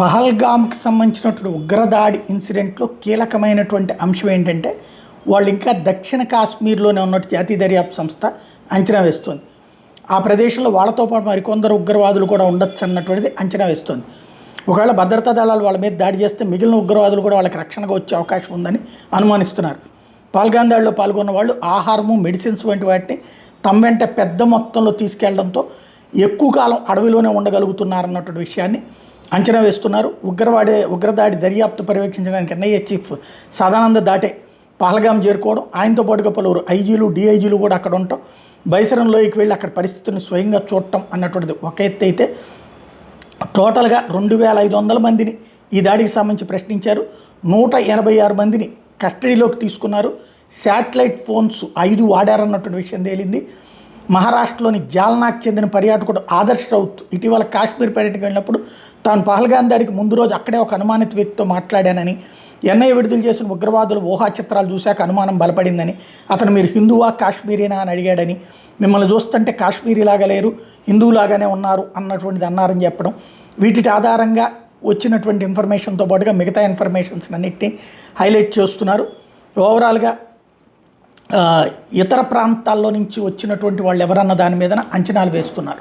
పహల్గామ్కి సంబంధించినటువంటి ఉగ్రదాడి ఇన్సిడెంట్లో కీలకమైనటువంటి అంశం ఏంటంటే వాళ్ళు ఇంకా దక్షిణ కాశ్మీర్లోనే ఉన్నట్టు జాతీయ దర్యాప్తు సంస్థ అంచనా వేస్తుంది. ఆ ప్రదేశంలో వాళ్ళతో పాటు మరికొందరు ఉగ్రవాదులు కూడా ఉండొచ్చు అన్నటువంటిది అంచనా వేస్తుంది. ఒకవేళ భద్రతా దళాలు వాళ్ళ మీద దాడి చేస్తే మిగిలిన ఉగ్రవాదులు కూడా వాళ్ళకి రక్షణగా వచ్చే అవకాశం ఉందని అనుమానిస్తున్నారు. పహల్గామ్ దాడిలో పాల్గొన్న వాళ్ళు ఆహారము, మెడిసిన్స్ వంటి వాటిని తమ వెంట పెద్ద మొత్తంలో తీసుకెళ్లడంతో ఎక్కువ కాలం అడవిలోనే ఉండగలుగుతున్నారన్నటువంటి విషయాన్ని అంచనా వేస్తున్నారు. ఉగ్రదాడి దర్యాప్తు పర్యవేక్షించడానికి ఎన్ఐఏ చీఫ్ సదానంద దాటే పహల్గామ్ చేరుకోవడం, ఆయనతో పాటుగా పలువురు ఐజీలు, డిఐజీలు కూడా అక్కడ ఉండటం, బైసరన్ లోయకి వెళ్ళి అక్కడ పరిస్థితులను స్వయంగా చూడటం అన్నటువంటిది ఒక ఎత్తు అయితే, టోటల్గా 2500 మందిని ఈ దాడికి సంబంధించి ప్రశ్నించారు. 186 మందిని కస్టడీలోకి తీసుకున్నారు. శాటిలైట్ ఫోన్స్ 5 వాడారన్నటువంటి విషయం తేలింది. మహారాష్ట్రలోని జాల్నాకు చెందిన పర్యాటకుడు ఆదర్శ్ రౌత్ ఇటీవల కాశ్మీర్ పర్యటనకు వెళ్ళినప్పుడు తాను పహల్గామ్ దాడికి ముందు రోజు అక్కడే ఒక అనుమానిత వ్యక్తితో మాట్లాడానని, ఎన్ఐఏ విడుదల చేసిన ఉగ్రవాదుల ఊహా చిత్రాలు చూశాక అనుమానం బలపడిందని, అతను మీరు హిందువా కాశ్మీరీనా అని అడిగాడని, మిమ్మల్ని చూస్తుంటే కాశ్మీరీలాగా లేరు, హిందువులాగానే ఉన్నారు అన్నటువంటిది అన్నారని చెప్పడం, వీటి ఆధారంగా వచ్చినటువంటి ఇన్ఫర్మేషన్తో పాటుగా మిగతా ఇన్ఫర్మేషన్స్ అన్నిటినీ హైలైట్ చేస్తున్నారు. ఓవరాల్గా ఇతర ప్రాంతాల్లో నుంచి వచ్చినటువంటి వాళ్ళు ఎవరన్న దాని మీద అంచనాలు వేస్తున్నారు.